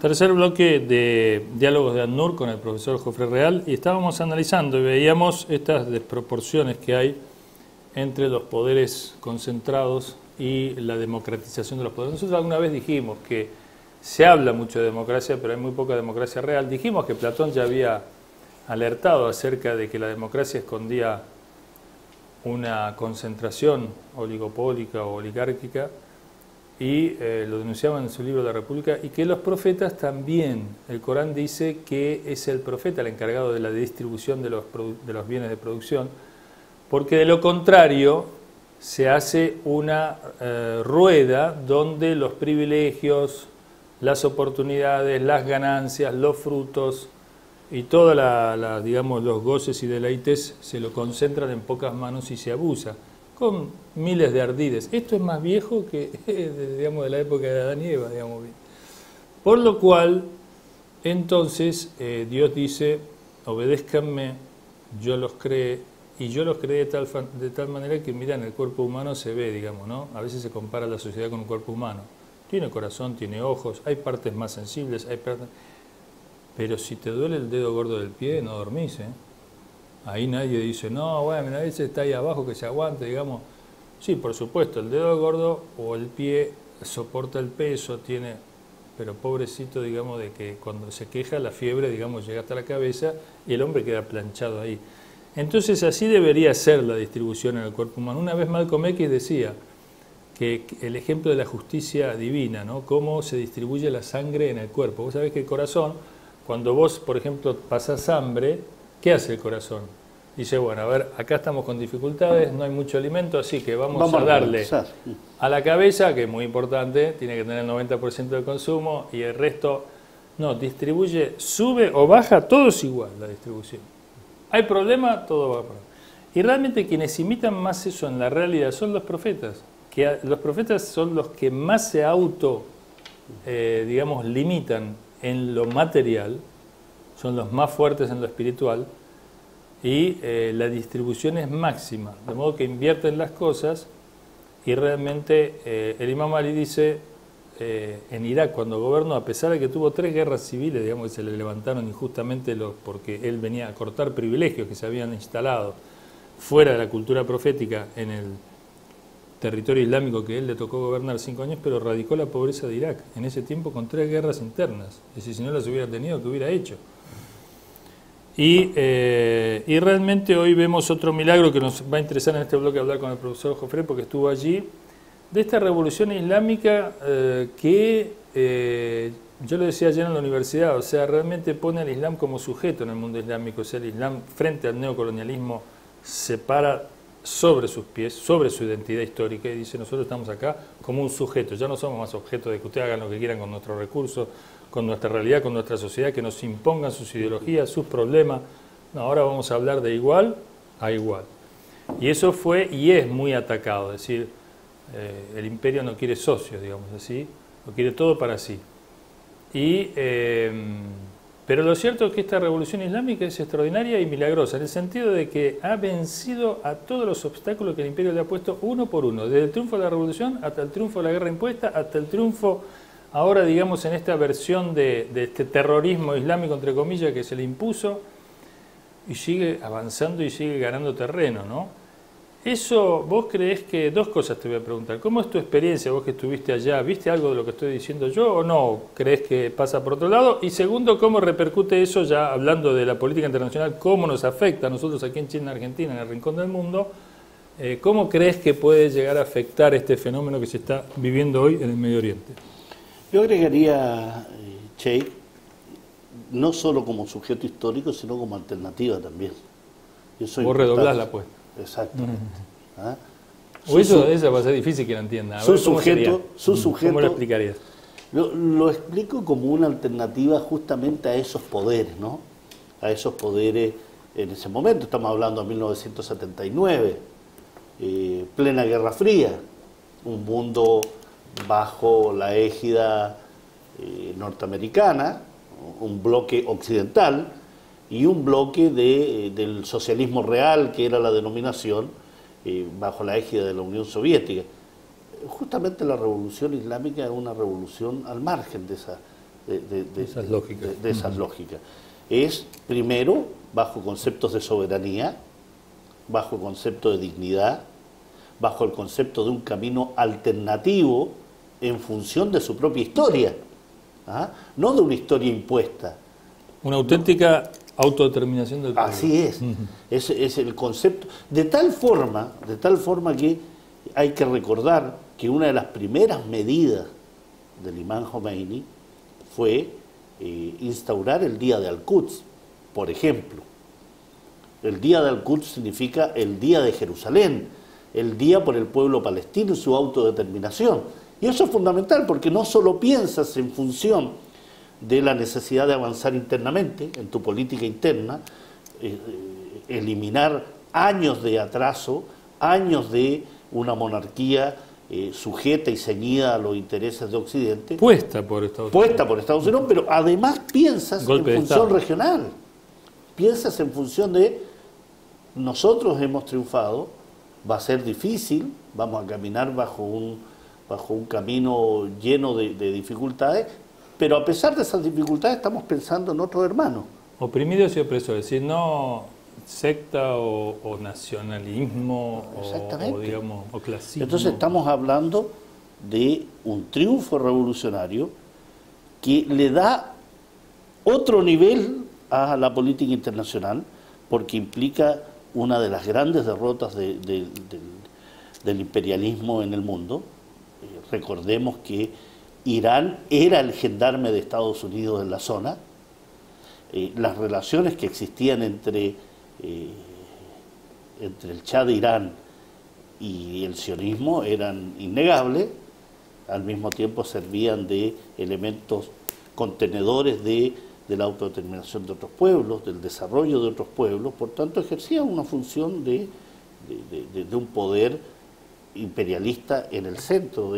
Tercer bloque de Diálogos de ACNUR con el profesor Jofré Real, y estábamos analizando y veíamos estas desproporciones que hay entre los poderes concentrados y la democratización de los poderes. Nosotros alguna vez dijimos que se habla mucho de democracia, pero hay muy poca democracia real. Dijimos que Platón ya había alertado acerca de que la democracia escondía una concentración oligopólica o oligárquica, y lo denunciaban en su libro La República, y que los profetas también, el Corán dice que es el profeta el encargado de la distribución de los bienes de producción, porque de lo contrario se hace una rueda donde los privilegios, las oportunidades, las ganancias, los frutos y todos digamos, los goces y deleites se lo concentran en pocas manos y se abusa, con miles de ardides. Esto es más viejo que, digamos, de la época de Adán y Eva, digamos. Por lo cual, entonces, Dios dice, obedézcanme, yo los creé, y yo los creé de tal manera que, mira, en el cuerpo humano se ve, digamos, ¿no? A veces se compara la sociedad con un cuerpo humano. Tiene corazón, tiene ojos, hay partes más sensibles, hay partes... Pero si te duele el dedo gordo del pie, no dormís, ¿eh? Ahí nadie dice, no, bueno, a veces está ahí abajo que se aguante, digamos. Sí, por supuesto, el dedo gordo o el pie soporta el peso, pero pobrecito, digamos, de que cuando se queja la fiebre, digamos, llega hasta la cabeza y el hombre queda planchado ahí. Entonces así debería ser la distribución en el cuerpo humano. Una vez Malcolm X decía que el ejemplo de la justicia divina, ¿no? Cómo se distribuye la sangre en el cuerpo. Vos sabés que el corazón, cuando vos, por ejemplo, pasás hambre, ¿qué hace el corazón? Dice, bueno, a ver, acá estamos con dificultades, no hay mucho alimento, así que vamos a darle a la cabeza, que es muy importante, tiene que tener el 90% del consumo, y el resto, no, distribuye, sube o baja, todo es igual la distribución. ¿Hay problema? Todo va para... Y realmente quienes imitan más eso en la realidad son los profetas, que los profetas son los que más se digamos, limitan en lo material, son los más fuertes en lo espiritual, y la distribución es máxima, de modo que invierten las cosas. Y realmente el Imam Ali dice, en Irak cuando gobernó, a pesar de que tuvo 3 guerras civiles, digamos, que se le levantaron injustamente porque él venía a cortar privilegios que se habían instalado fuera de la cultura profética en el territorio islámico que él le tocó gobernar 5 años, pero radicó la pobreza de Irak en ese tiempo con 3 guerras internas. Es decir, si no las hubiera tenido, ¿qué hubiera hecho? Y realmente hoy vemos otro milagro que nos va a interesar en este bloque hablar con el profesor Jofré, porque estuvo allí, de esta revolución islámica que yo lo decía ayer en la universidad, o sea, realmente pone al Islam como sujeto en el mundo islámico. O sea, el Islam frente al neocolonialismo se para sobre sus pies, sobre su identidad histórica, y dice, nosotros estamos acá como un sujeto, ya no somos más objeto de que ustedes hagan lo que quieran con nuestros recursos, con nuestra realidad, con nuestra sociedad, que nos impongan sus ideologías, sus problemas. No, ahora vamos a hablar de igual a igual. Y eso fue y es muy atacado, es decir, el imperio no quiere socios, digamos así, lo quiere todo para sí. Pero lo cierto es que esta revolución islámica es extraordinaria y milagrosa, en el sentido de que ha vencido a todos los obstáculos que el imperio le ha puesto uno por uno, desde el triunfo de la revolución hasta el triunfo de la guerra impuesta, hasta el triunfo ahora, digamos, en esta versión de este terrorismo islámico, entre comillas, que se le impuso, y sigue avanzando y sigue ganando terreno, ¿no? Eso, vos creés que... Dos cosas te voy a preguntar. ¿Cómo es tu experiencia, vos que estuviste allá? ¿Viste algo de lo que estoy diciendo yo o no? ¿Creés que pasa por otro lado? Y segundo, ¿cómo repercute eso, ya hablando de la política internacional, cómo nos afecta a nosotros aquí en China, Argentina, en el rincón del mundo? ¿Cómo crees que puede llegar a afectar este fenómeno que se está viviendo hoy en el Medio Oriente? Yo agregaría, Sheikh, no solo como sujeto histórico, sino como alternativa también. Vos redoblás la apuesta. Exactamente. ¿Ah? O esa va a ser difícil que lo entienda. Su sujeto, ¿Cómo lo explicarías? Lo explico como una alternativa justamente a esos poderes, ¿no? A esos poderes en ese momento. Estamos hablando de 1979, plena Guerra Fría, un mundo bajo la égida norteamericana, un bloque occidental y un bloque del socialismo real, que era la denominación, bajo la égida de la Unión Soviética. Justamente la revolución islámica es una revolución al margen de esas lógicas. de esas lógicas. Es, primero, bajo conceptos de soberanía, bajo concepto de dignidad, bajo el concepto de un camino alternativo en función de su propia historia, ¿ah? No de una historia impuesta. Una auténtica autodeterminación del pueblo. Así es. Es el concepto. De tal forma que hay que recordar que una de las primeras medidas del imán Jomeini fue instaurar el Día de Al-Quds, por ejemplo. El Día de Al-Quds significa el Día de Jerusalén, el día por el pueblo palestino y su autodeterminación. Y eso es fundamental porque no solo piensas en función de la necesidad de avanzar internamente, en tu política interna, eliminar años de atraso, años de una monarquía sujeta y ceñida a los intereses de Occidente. Puesta por Estados Unidos, pero además piensas Golpe en función regional. Piensas en función de nosotros hemos triunfado, va a ser difícil, vamos a caminar bajo un camino lleno de dificultades, pero a pesar de esas dificultades estamos pensando en otros hermanos. Oprimidos y opresores, es decir, no secta o nacionalismo o digamos o clasismo. Entonces estamos hablando de un triunfo revolucionario que le da otro nivel a la política internacional porque implica una de las grandes derrotas del imperialismo en el mundo. Recordemos que Irán era el gendarme de Estados Unidos en la zona. Las relaciones que existían entre el Shah de Irán y el sionismo eran innegables, al mismo tiempo servían de elementos contenedores de la autodeterminación de otros pueblos, del desarrollo de otros pueblos, por tanto ejercían una función de un poder imperialista en el centro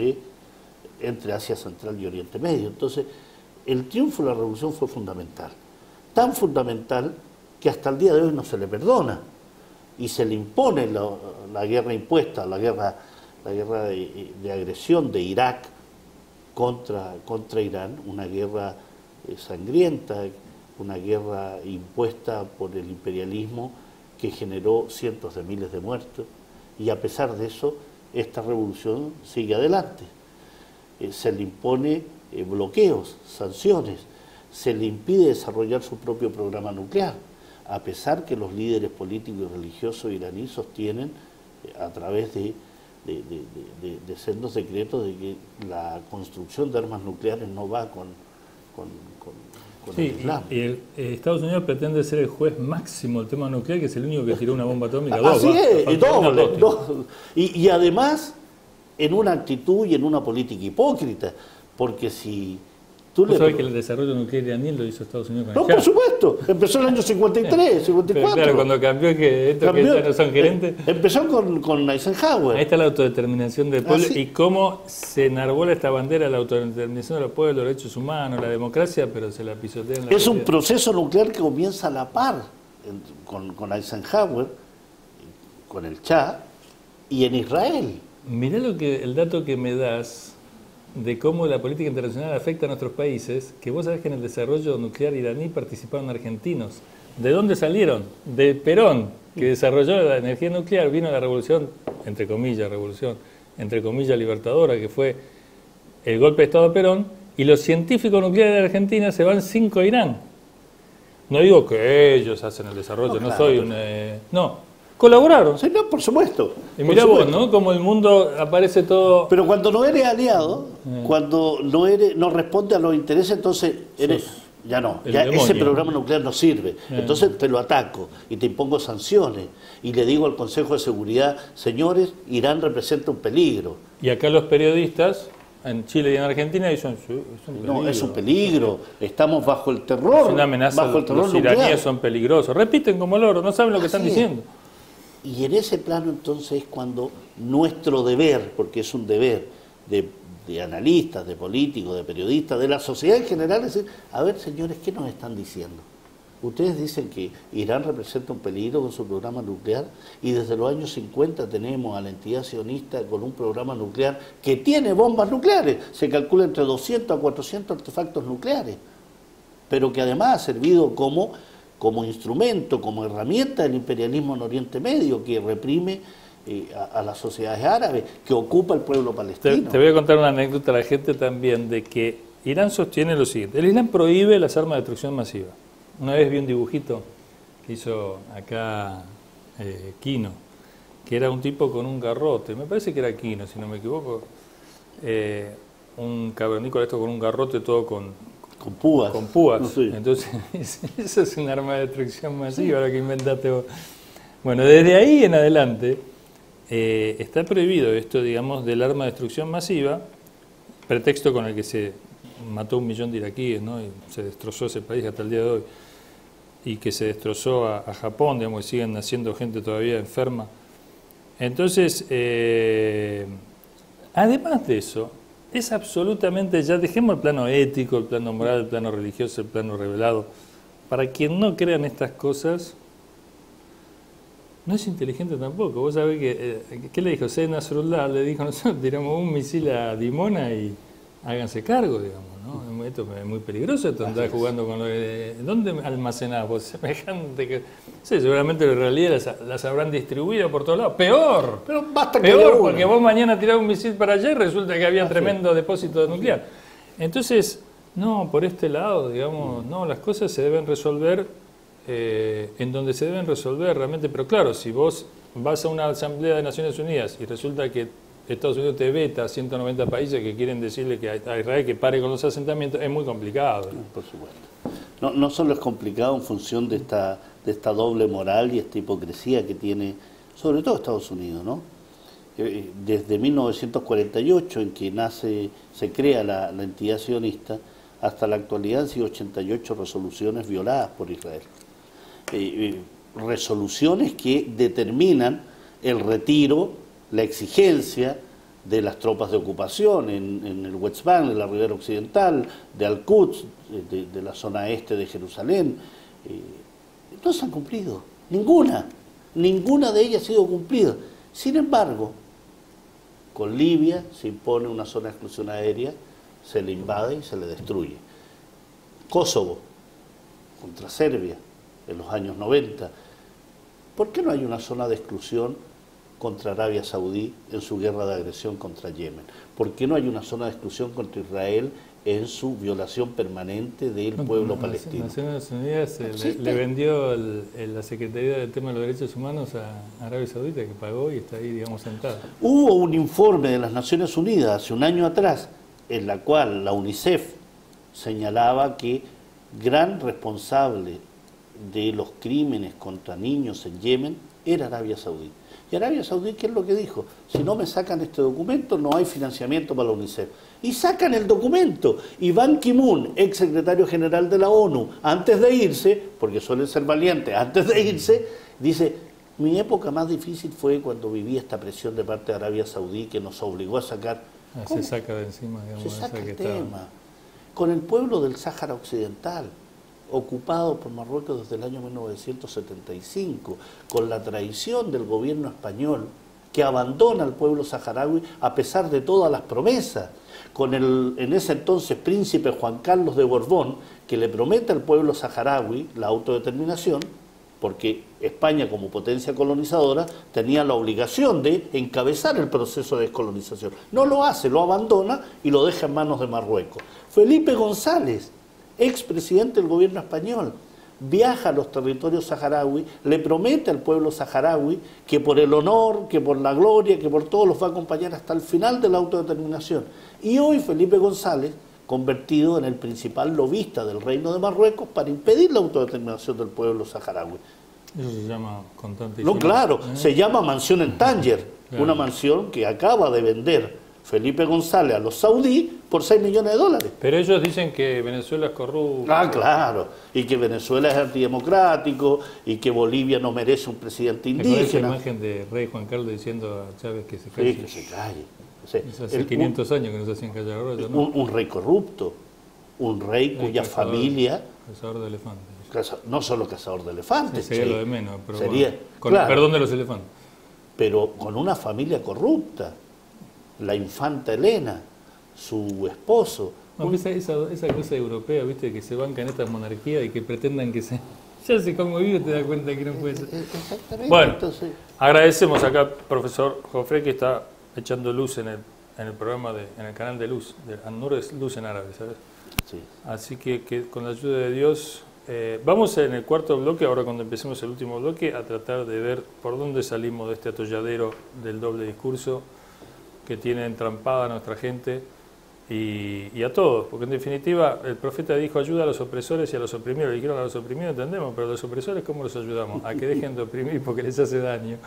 entre Asia Central y Oriente Medio. Entonces, el triunfo de la revolución fue fundamental, tan fundamental que hasta el día de hoy no se le perdona y se le impone la guerra impuesta, la guerra de agresión de Irak contra Irán, una guerra sangrienta, una guerra impuesta por el imperialismo que generó cientos de miles de muertos, y a pesar de eso esta revolución sigue adelante. Se le impone bloqueos, sanciones, se le impide desarrollar su propio programa nuclear, a pesar que los líderes políticos y religiosos iraníes sostienen a través de sendos decretos de que la construcción de armas nucleares no va con el Islam. Y Estados Unidos pretende ser el juez máximo del tema nuclear, que es el único que tiró una bomba atómica. Así es, y además en una actitud y en una política hipócrita, porque si tú ¿Vos sabés que el desarrollo nuclear iraní lo hizo Estados Unidos con el No, por supuesto, empezó en el año 53, 54. Pero claro, cuando cambió que estos que ya no son gerentes. Empezó con Eisenhower. Ahí está la autodeterminación del pueblo y cómo se enarbola esta bandera de la autodeterminación de los pueblos, los derechos humanos, la democracia, pero se la pisotean. Es un proceso nuclear que comienza a la par con Eisenhower, con el Shah y en Israel. Mirá el dato que me das de cómo la política internacional afecta a nuestros países, que vos sabés que en el desarrollo nuclear iraní participaron argentinos. ¿De dónde salieron? De Perón, que desarrolló la energía nuclear, vino la revolución, entre comillas, libertadora, que fue el golpe de Estado de Perón, y los científicos nucleares de Argentina se van 5 a Irán. No digo que ellos hacen el desarrollo, no soy un... no. Colaboraron. Sí, no, por supuesto. Y mirá vos, ¿no? Como el mundo aparece todo... Pero cuando no eres aliado, cuando no responde a los intereses, entonces eres... Ya no, ya ese programa nuclear no sirve. Entonces te lo ataco y te impongo sanciones. Y le digo al Consejo de Seguridad, señores, Irán representa un peligro. Y acá los periodistas, en Chile y en Argentina, dicen, sí, es un peligro. No, es un peligro. Estamos bajo el terror. Es una amenaza, bajo el terror los nuclear. iraníes son peligrosos. Repiten como loro, no saben lo que están diciendo. Y en ese plano entonces es cuando nuestro deber, porque es un deber de analistas, de políticos, de periodistas, de la sociedad en general, es decir, a ver señores, ¿qué nos están diciendo? Ustedes dicen que Irán representa un peligro con su programa nuclear y desde los años 50 tenemos a la entidad sionista con un programa nuclear que tiene bombas nucleares. Se calcula entre 200 a 400 artefactos nucleares, pero que además ha servido como instrumento, como herramienta del imperialismo en Oriente Medio, que reprime a las sociedades árabes, que ocupa el pueblo palestino. Te voy a contar una anécdota a la gente también de que Irán sostiene lo siguiente. El Islam prohíbe las armas de destrucción masiva. Una vez vi un dibujito que hizo acá Quino, que era un tipo con un garrote, me parece que era Quino, si no me equivoco, un cavernícola esto con un garrote todo con púas. Con púas. Sí. Entonces, eso es un arma de destrucción masiva, ahora que inventaste vos. Bueno, desde ahí en adelante está prohibido esto, digamos, del arma de destrucción masiva, pretexto con el que se mató 1 millón de iraquíes, ¿no? Y se destrozó ese país hasta el día de hoy, y que se destrozó a Japón, digamos, que siguen naciendo gente todavía enferma. Entonces, además de eso, es absolutamente, ya dejemos el plano ético, el plano moral, el plano religioso, el plano revelado. Para quien no crea en estas cosas, no es inteligente tampoco. Vos sabés que, ¿qué le dijo? Sayyid Nasrullah le dijo, nosotros tiramos un misil a Dimona y háganse cargo, digamos, ¿no? Esto es muy peligroso, esto andar jugando con lo de... ¿Dónde almacenás vos semejante que...? Sí, seguramente en realidad las habrán distribuido por todos lados. ¡Peor! Pero basta que peor, porque vos mañana tirás un misil para allá y resulta que había tremendo depósito nuclear. Entonces, no, por este lado, digamos, no, las cosas se deben resolver en donde se deben resolver realmente. Pero claro, si vos vas a una asamblea de Naciones Unidas y resulta que Estados Unidos te veta a 190 países que quieren decirle que a Israel que pare con los asentamientos, es muy complicado. Por supuesto. No solo es complicado en función de esta doble moral y esta hipocresía que tiene, sobre todo Estados Unidos, ¿no? Desde 1948, en que se crea la entidad sionista, hasta la actualidad han sido 88 resoluciones violadas por Israel. Resoluciones que determinan el retiro, la exigencia de las tropas de ocupación en el West Bank, en la ribera occidental, de Al-Quds, de la zona este de Jerusalén. No se han cumplido, ninguna de ellas ha sido cumplida. Sin embargo, con Libia se impone una zona de exclusión aérea, se le invade y se le destruye. Kosovo, contra Serbia, en los años 90. ¿Por qué no hay una zona de exclusión contra Arabia Saudí en su guerra de agresión contra Yemen? ¿Por qué no hay una zona de exclusión contra Israel en su violación permanente del pueblo palestino? Naciones Unidas le vendió la Secretaría del Tema de los Derechos Humanos a Arabia Saudita, que pagó y está ahí, digamos, sentada. Hubo un informe de las Naciones Unidas hace un año atrás, en la cual la UNICEF señalaba que gran responsable de los crímenes contra niños en Yemen era Arabia Saudí. Y Arabia Saudí, ¿qué es lo que dijo? Si no me sacan este documento, no hay financiamiento para la UNICEF. Y sacan el documento. Y Ban Ki-moon, ex secretario general de la ONU, antes de irse, porque suelen ser valientes, antes de irse, dice, mi época más difícil fue cuando viví esta presión de parte de Arabia Saudí que nos obligó a sacar... Se saca de encima, digamos, se saca esa el que tema. Con el pueblo del Sáhara Occidental, ocupado por Marruecos desde el año 1975, con la traición del gobierno español que abandona al pueblo saharaui a pesar de todas las promesas, con en ese entonces príncipe Juan Carlos de Borbón, que le promete al pueblo saharaui la autodeterminación, porque España como potencia colonizadora tenía la obligación de encabezar el proceso de descolonización. No lo hace, lo abandona y lo deja en manos de Marruecos. Felipe González, expresidente del gobierno español, viaja a los territorios saharauis, le promete al pueblo saharaui que por el honor, que por la gloria, que por todo los va a acompañar hasta el final de la autodeterminación. Y hoy Felipe González, convertido en el principal lobista del Reino de Marruecos para impedir la autodeterminación del pueblo saharaui. Eso se llama contante. No, claro, se llama Mansión en Tánger, claro. Una mansión que acaba de vender Felipe González a los saudí por $6 millones. Pero ellos dicen que Venezuela es corrupto. Ah, claro, y que Venezuela es antidemocrático y que Bolivia no merece un presidente indígena. Esa imagen de Rey Juan Carlos diciendo a Chávez que se calle. Sí, que se calle. O sea, eso hace 500 años que nos hacían callar ahora. Un rey corrupto, un rey cuya familia... Cazador de elefantes. no solo cazador de elefantes. Sería lo de menos, pero sería, bueno, con claro, el perdón de los elefantes. Pero con una familia corrupta, la infanta Elena, su esposo. No, esa cosa europea, viste, que se banca en estas monarquías y que pretendan que se... Ya se como vive te das cuenta que no puede ser. Exactamente. Bueno, Entonces, agradecemos acá al profesor Jofré que está echando luz en el programa, en el canal de Luz. An-Nur es luz en árabe, ¿sabes? sí. Así que con la ayuda de Dios, vamos en el cuarto bloque, ahora cuando empecemos el último bloque, a tratar de ver por dónde salimos de este atolladero del doble discurso que tiene entrampada a nuestra gente y a todos, porque en definitiva el profeta dijo ayuda a los opresores y a los oprimidos. Le dijeron a los oprimidos, entendemos, pero a los opresores ¿cómo los ayudamos? A que dejen de oprimir porque les hace daño.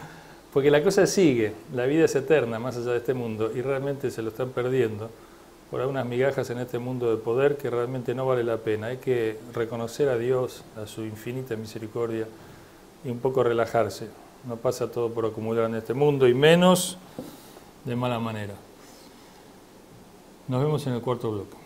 Porque la cosa sigue, la vida es eterna más allá de este mundo y realmente se lo están perdiendo por algunas migajas en este mundo de poder que realmente no vale la pena. Hay que reconocer a Dios, a su infinita misericordia y un poco relajarse. No pasa todo por acumular en este mundo y menos de mala manera. Nos vemos en el cuarto bloque.